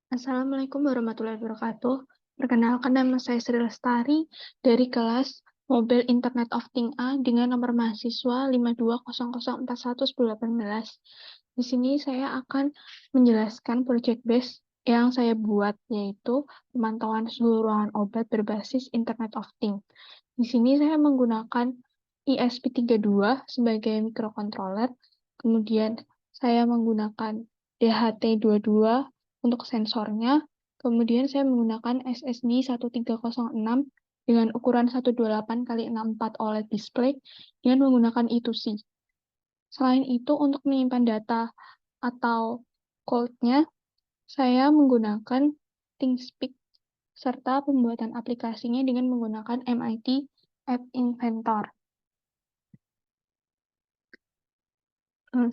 Assalamualaikum warahmatullahi wabarakatuh. Perkenalkan, nama saya Sri Lestari dari kelas Mobil Internet of Things A dengan nomor mahasiswa 5200411018. Di sini saya akan menjelaskan project base yang saya buat, yaitu pemantauan suhu ruangan obat berbasis Internet of Things. Di sini saya menggunakan ESP32 sebagai microcontroller, kemudian saya menggunakan DHT22 untuk sensornya, kemudian saya menggunakan SSD 1306 dengan ukuran 128 kali 64 OLED display dengan menggunakan I2C. Selain itu, untuk menyimpan data atau code-nya, saya menggunakan ThinkSpeak serta pembuatan aplikasinya dengan menggunakan MIT App Inventor.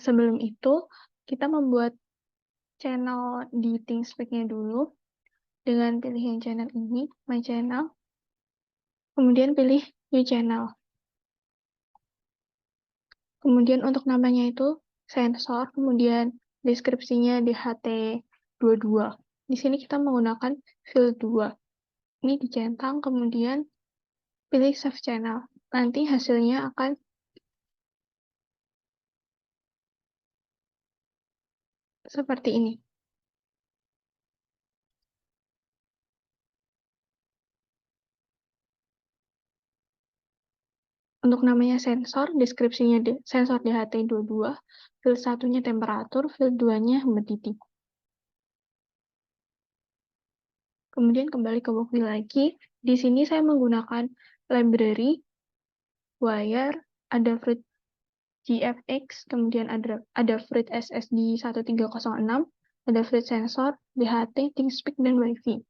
Sebelum itu, kita membuat channel di ThinkSpeak-nya dulu dengan pilihan channel ini, My Channel, kemudian pilih New Channel. Kemudian untuk namanya itu sensor, kemudian deskripsinya DHT22. Di sini kita menggunakan field 2. Ini dicentang, kemudian pilih Save Channel. Nanti hasilnya akan seperti ini. Untuk namanya sensor, deskripsinya sensor DHT22, field 1-nya temperatur, field 2-nya humidity. Kemudian kembali ke workflow lagi. Di sini saya menggunakan library, wire, ada fruit GFX, kemudian ada fruit SSD 1306, ada fruit sensor, DHT, ThinkSpeak, dan Wi-Fi.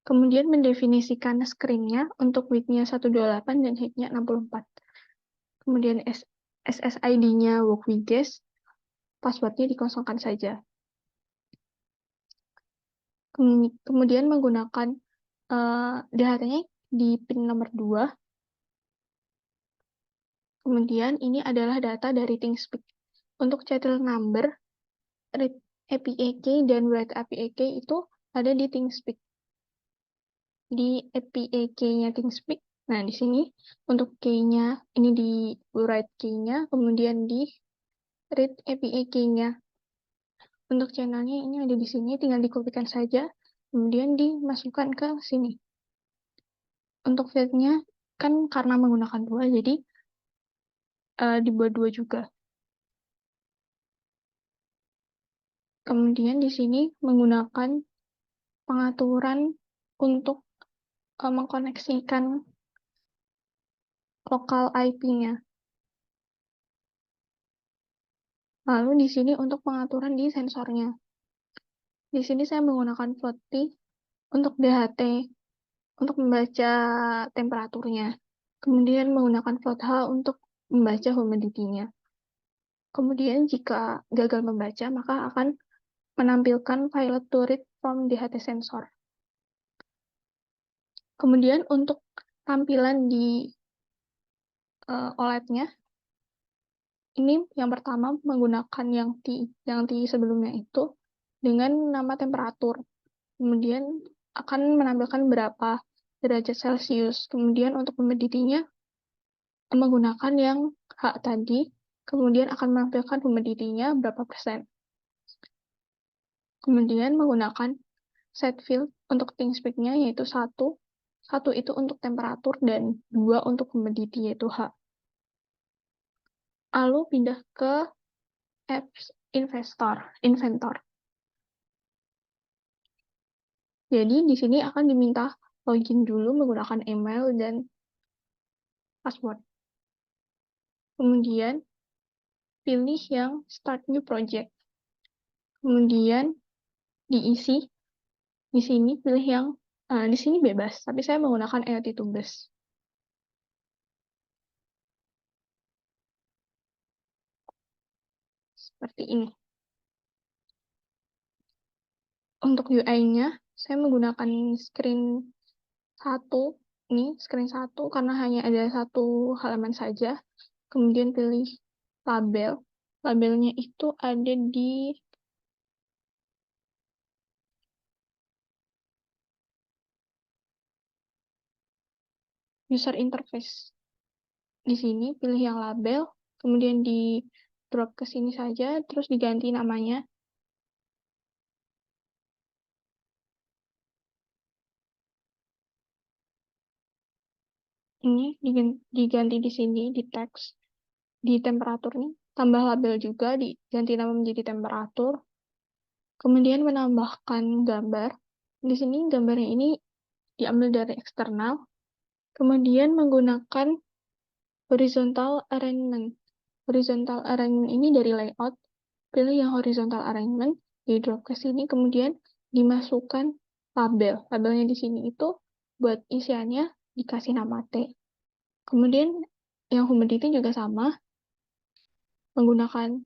Kemudian mendefinisikan screen-nya untuk width-nya 128 dan height-nya 64. Kemudian SSID-nya WorkWGS, password-nya dikosongkan saja. Kemudian menggunakan DHT-nya di pin nomor 2. Kemudian ini adalah data dari ThinkSpeak. Untuk channel number, read API key dan write API key itu ada di ThinkSpeak. Di API key-nya ThinkSpeak, nah di sini untuk key-nya, ini di write key-nya, kemudian di read API key-nya. Untuk channelnya ini ada di sini, tinggal dikopikan saja, kemudian dimasukkan ke sini. Untuk field-nya, kan karena menggunakan 2, jadi dibuat 2 juga. Kemudian di sini menggunakan pengaturan untuk mengkoneksikan lokal IP-nya. Lalu di sini untuk pengaturan di sensornya. Di sini saya menggunakan float untuk DHT, untuk membaca temperaturnya. Kemudian menggunakan float H untuk membaca humidity-nya. Kemudian jika gagal membaca, maka akan menampilkan file to read from DHT sensor. Kemudian untuk tampilan di OLED-nya, ini yang pertama menggunakan yang T sebelumnya itu dengan nama temperatur. Kemudian akan menampilkan berapa derajat Celcius. Kemudian untuk humidity-nya menggunakan yang H tadi, kemudian akan menampilkan humidity-nya berapa persen. Kemudian menggunakan set field untuk ThinkSpeak-nya yaitu 1. 1 itu untuk temperatur dan 2 untuk humidity yaitu H. Lalu pindah ke apps Inventor. Jadi di sini akan diminta login dulu menggunakan email dan password. Kemudian pilih yang Start New Project. Kemudian diisi. Di sini pilih yang di sini bebas, tapi saya menggunakan IoT Tubes. Seperti ini. Untuk UI-nya, saya menggunakan screen 1. Ini screen 1 karena hanya ada satu halaman saja. Kemudian pilih label. Labelnya itu ada di user interface. Di sini pilih yang label, kemudian di drop ke sini saja, terus diganti namanya. Ini diganti di sini, di teks, di temperatur nih. Tambah label juga, diganti nama menjadi temperatur. Kemudian menambahkan gambar. Di sini gambarnya ini diambil dari eksternal. Kemudian menggunakan horizontal arrangement. Horizontal arrangement ini dari layout. Pilih yang horizontal arrangement, di drop ke sini, kemudian dimasukkan label. Labelnya di sini itu buat isiannya dikasih nama T. Kemudian yang humidity juga sama, menggunakan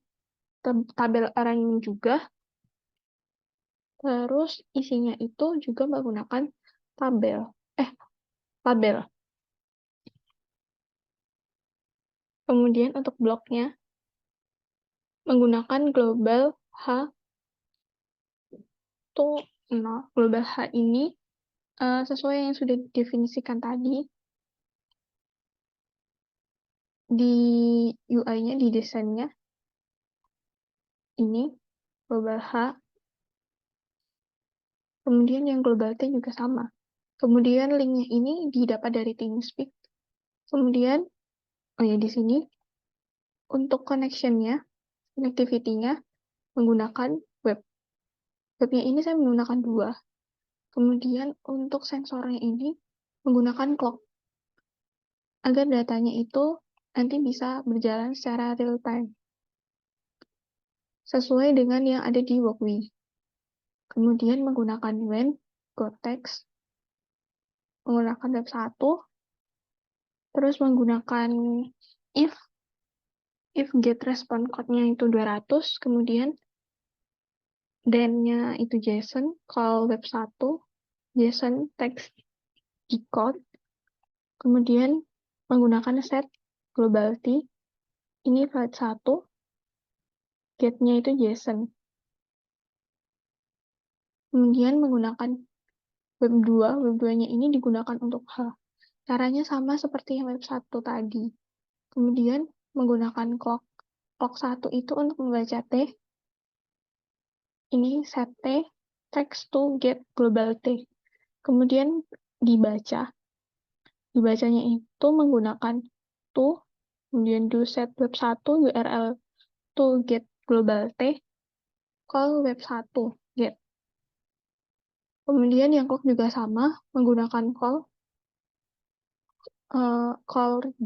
tabel arrangement juga. Terus isinya itu juga menggunakan tabel. Label. Kemudian untuk bloknya menggunakan global H to 0. Global H ini sesuai yang sudah didefinisikan tadi di UI-nya, di desainnya. Ini global H. Kemudian yang global T juga sama. Kemudian linknya ini didapat dari TeamSpeak. Kemudian, oh ya di sini untuk connection-nya, connectivity-nya menggunakan web. Webnya ini saya menggunakan 2. Kemudian untuk sensornya ini menggunakan clock. Agar datanya itu nanti bisa berjalan secara real time. Sesuai dengan yang ada di Walkme. Kemudian menggunakan when, Gotex, menggunakan web 1, terus menggunakan if get response code-nya itu 200, kemudian then-nya itu JSON, call web 1, JSON text decode, kemudian menggunakan set global T, ini file 1, get-nya itu JSON. Kemudian menggunakan web 2, web 2-nya ini digunakan untuk H. Caranya sama seperti yang web 1 tadi. Kemudian menggunakan clock. Clock 1 itu untuk membaca T. Ini set T, text to get global T. Kemudian dibaca. Dibacanya itu menggunakan to, kemudian do set web 1 URL to get global T, call web 1 get. Kemudian yang clock juga sama, menggunakan call 2,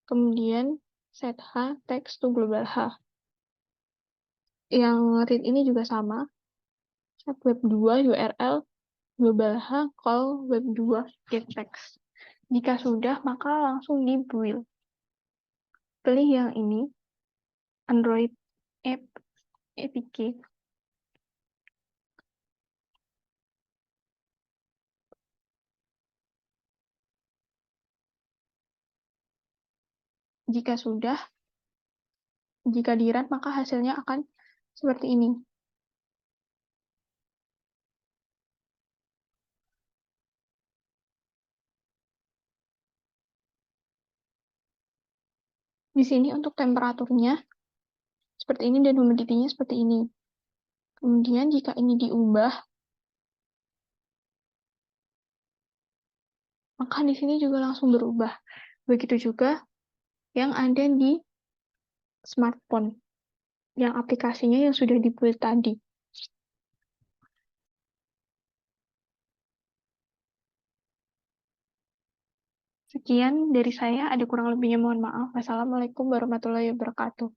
kemudian set H, text to global H. Yang read ini juga sama, set web 2 URL global H, call web 2 get text. Jika sudah, maka langsung di build. Pilih yang ini, Android App APK. Jika sudah, jika di run, maka hasilnya akan seperti ini. Di sini untuk temperaturnya seperti ini dan humidity-nya seperti ini. Kemudian jika ini diubah, maka di sini juga langsung berubah. Begitu juga yang ada di smartphone, yang aplikasinya yang sudah di-build tadi. Sekian dari saya, ada kurang lebihnya mohon maaf. Wassalamualaikum warahmatullahi wabarakatuh.